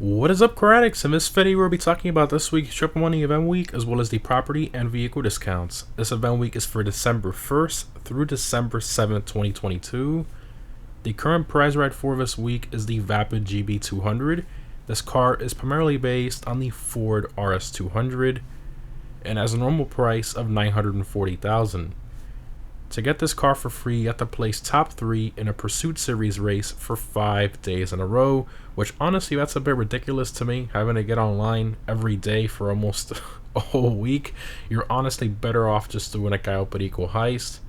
What is up, car addicts? In this video, we'll be talking about this week's Triple Money Event Week, as well as the property and vehicle discounts. This event week is for December 1st through December 7th, 2022. The current prize ride for this week is the Vapid GB200. This car is primarily based on the Ford RS200 and has a normal price of $940,000. To get this car for free, you have to place top 3 in a Pursuit Series race for 5 days in a row, which honestly, that's a bit ridiculous to me, having to get online every day for almost a whole week. You're honestly better off just doing a Coyote but Equal heist.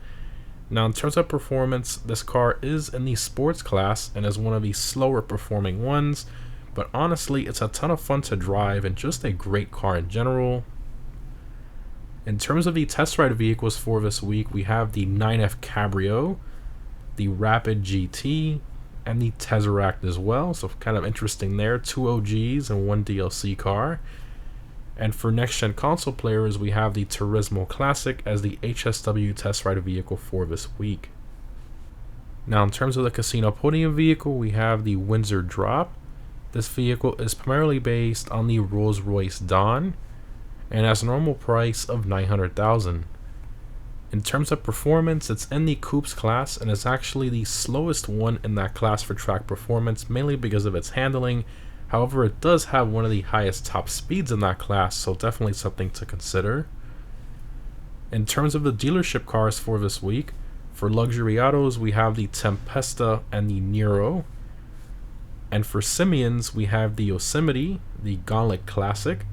Now, in terms of performance, this car is in the sports class and is one of the slower performing ones, but honestly, it's a ton of fun to drive and just a great car in general. In terms of the test ride vehicles for this week, we have the 9F Cabrio, the Rapid GT, and the Tesseract as well. So kind of interesting there. 2 OGs and 1 DLC car. And for next-gen console players, we have the Turismo Classic as the HSW test ride vehicle for this week. Now, in terms of the casino podium vehicle, we have the Windsor Drop. This vehicle is primarily based on the Rolls-Royce Dawn and has a normal price of $900,000. In terms of performance, it's in the Coupes class and is actually the slowest one in that class for track performance, mainly because of its handling. However, it does have one of the highest top speeds in that class, so definitely something to consider. In terms of the dealership cars for this week, for luxury autos, we have the Tempesta and the Nero. And for Simians, we have the Yosemite, the Gauntlet Classic,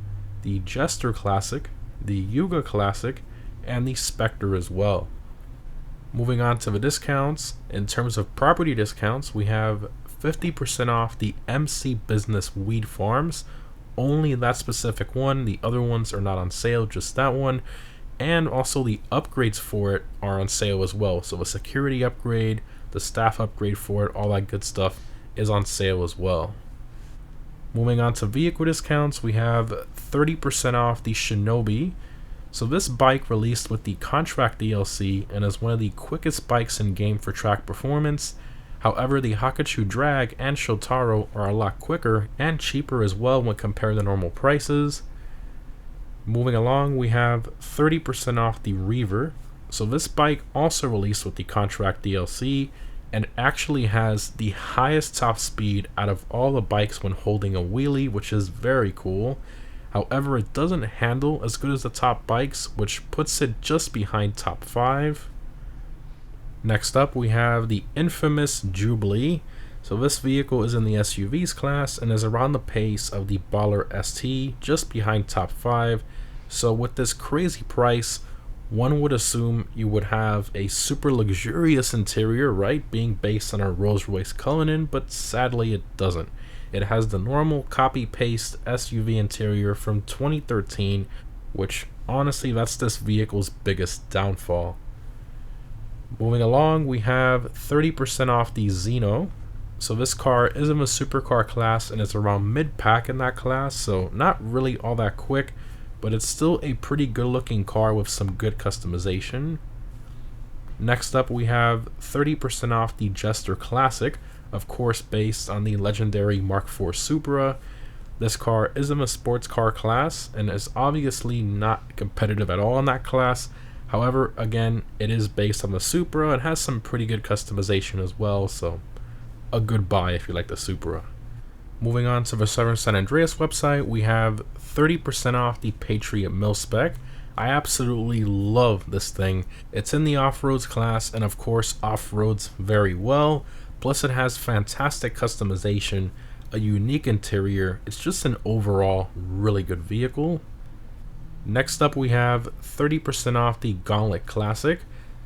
the Jester Classic, the Yuga Classic, and the Spectre as well. Moving on to the discounts, in terms of property discounts, we have 50% off the MC Business Weed Farms, only that specific one. The other ones are not on sale, just that one. And also the upgrades for it are on sale as well. So the security upgrade, the staff upgrade for it, all that good stuff is on sale as well. Moving on to vehicle discounts, we have 30% off the Shinobi. So this bike released with the Contract DLC and is one of the quickest bikes in game for track performance. However, the Hakuchu Drag and Shotaro are a lot quicker and cheaper as well when compared to normal prices. Moving along, we have 30% off the Reaver. So this bike also released with the Contract DLC and actually has the highest top speed out of all the bikes when holding a wheelie, which is very cool. However, it doesn't handle as good as the top bikes, which puts it just behind top 5. Next up, we have the infamous Jubilee. So this vehicle is in the SUVs class and is around the pace of the Baller ST, just behind top 5. So with this crazy price, one would assume you would have a super luxurious interior, right, being based on a Rolls-Royce Cullinan, but sadly it doesn't. It has the normal copy-paste SUV interior from 2013, which honestly, that's this vehicle's biggest downfall. Moving along, we have 30% off the Xeno. So this car is in the supercar class and it's around mid-pack in that class, so not really all that quick, but it's still a pretty good looking car with some good customization. Next up, we have 30% off the Jester Classic, of course based on the legendary Mark IV Supra. This car is in the sports car class and is obviously not competitive at all in that class. However, again, it is based on the Supra and has some pretty good customization as well, so a good buy if you like the Supra. Moving on to the Southern San Andreas website, we have 30% off the Patriot Mil-Spec. I absolutely love this thing. It's in the off-roads class and of course off-roads very well. Plus it has fantastic customization, a unique interior. It's just an overall really good vehicle. Next up, we have 30% off the Gauntlet Classic.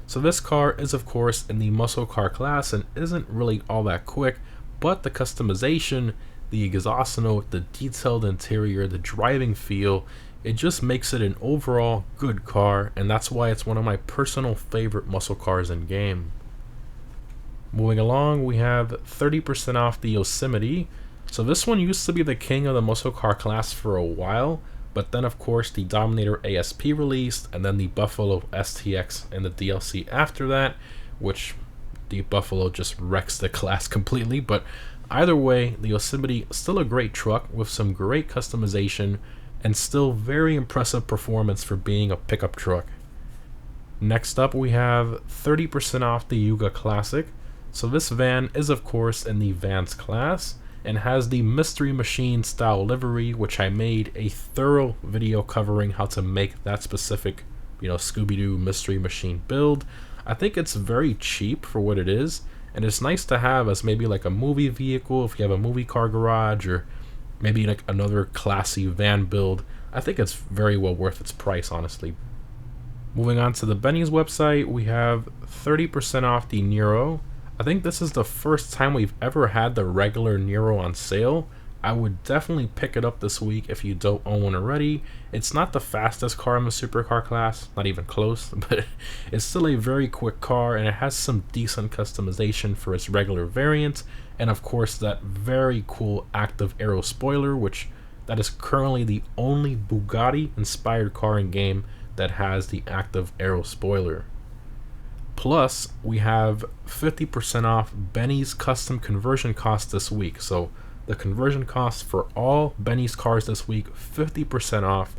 So this car is of course in the muscle car class and isn't really all that quick, but the customization, the exhaust note, the detailed interior, the driving feel, it just makes it an overall good car, and that's why it's one of my personal favorite muscle cars in game. Moving along, we have 30% off the Yosemite. So this one used to be the king of the muscle car class for a while, but then of course the Dominator ASP released, and then the Buffalo STX and the DLC after that, which the Buffalo just wrecks the class completely, but Either way, the Yosemite is still a great truck with some great customization and still very impressive performance for being a pickup truck. Next up, we have 30% off the Yuga Classic. So this van is of course in the Vans class and has the Mystery Machine style livery, which I made a thorough video covering how to make that specific, Scooby-Doo Mystery Machine build. I think it's very cheap for what it is, and it's nice to have as maybe like a movie vehicle if you have a movie car garage, or maybe like another classy van build. I think it's very well worth its price, honestly. Moving on to the Benny's website, we have 30% off the Nero. I think this is the first time we've ever had the regular Nero on sale. I would definitely pick it up this week if you don't own one already. It's not the fastest car in the supercar class, not even close, but it's still a very quick car, and it has some decent customization for its regular variant, and of course that very cool active aero spoiler, which that is currently the only Bugatti inspired car in game that has the active aero spoiler. Plus, we have 50% off Benny's custom conversion cost this week. So the conversion cost for all Benny's cars this week, 50% off,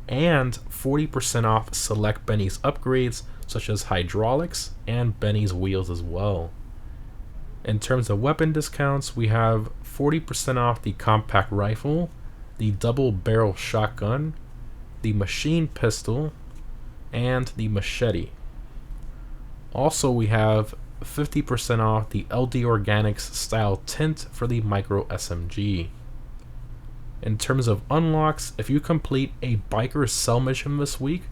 and 40% off select Benny's upgrades such as hydraulics and Benny's wheels as well. In terms of weapon discounts, we have 40% off the compact rifle, the double barrel shotgun, the machine pistol, and the machete. Also, we have 50% off the LD Organics style tint for the Micro SMG. In terms of unlocks, if you complete a biker cell mission this week,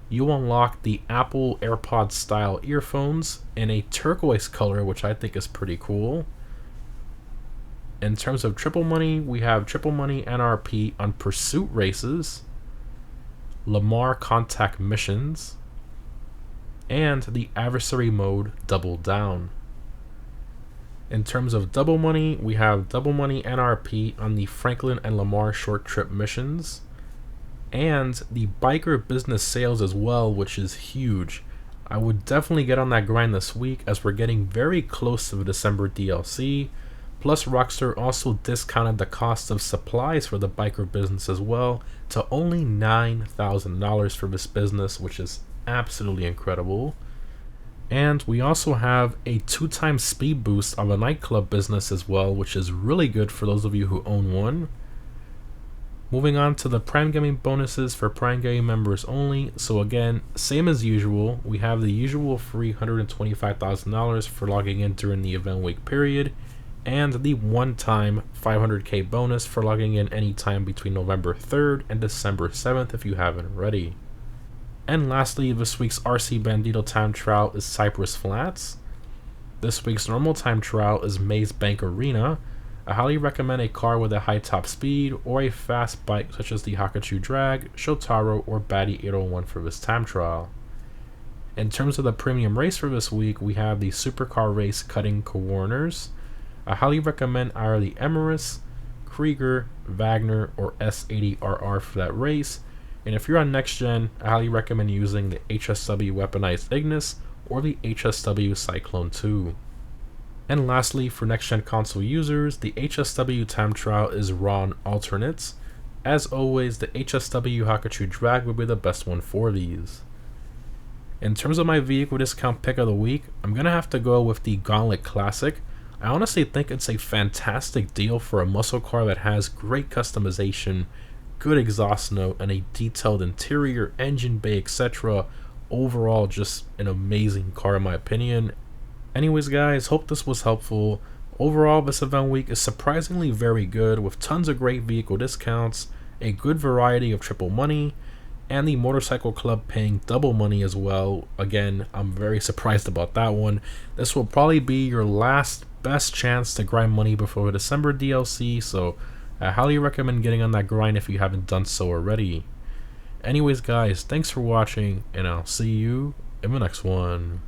you unlock the Apple AirPods style earphones in a turquoise color, which I think is pretty cool. In terms of triple money, we have triple money NRP on pursuit races, Lamar contact missions, and the adversary mode double down. In terms of double money, we have double money NRP on the Franklin and Lamar short trip missions, and the biker business sales as well, which is huge. I would definitely get on that grind this week as we're getting very close to the December DLC. Plus, Rockstar also discounted the cost of supplies for the biker business as well to only $9,000 for this business, which is absolutely incredible. And we also have a 2x speed boost on the nightclub business as well, which is really good for those of you who own one. Moving on to the Prime Gaming bonuses for Prime Gaming members only. So again, same as usual, we have the usual free $125,000 for logging in during the event week period, and the one-time 500k bonus for logging in anytime between November 3rd and December 7th if you haven't already. And lastly, this week's RC Bandito time trial is Cypress Flats. This week's normal time trial is Maze Bank Arena. I highly recommend a car with a high top speed or a fast bike such as the Hakachu Drag, Shotaro, or Batty 801 for this time trial. In terms of the premium race for this week, we have the Supercar Race Cutting Corners. I highly recommend either the Emirates, Krieger, Wagner, or S80RR for that race. And if you're on next gen, I highly recommend using the HSW Weaponized Ignis or the HSW Cyclone 2. And lastly, for next gen console users, the HSW time trial is raw on alternates. As always, the HSW Hakachu Drag would be the best one for these. In terms of my vehicle discount pick of the week, I'm going to have to go with the Gauntlet Classic. I honestly think it's a fantastic deal for a muscle car that has great customization, good exhaust note, and a detailed interior, engine bay, etc. Overall, just an amazing car in my opinion. Anyways guys, hope this was helpful. Overall, this event week is surprisingly very good with tons of great vehicle discounts, a good variety of triple money, and the Motorcycle Club paying double money as well. Again, I'm very surprised about that one. This will probably be your last best chance to grind money before the December DLC, so I highly recommend getting on that grind if you haven't done so already. Anyways guys, thanks for watching, and I'll see you in the next one.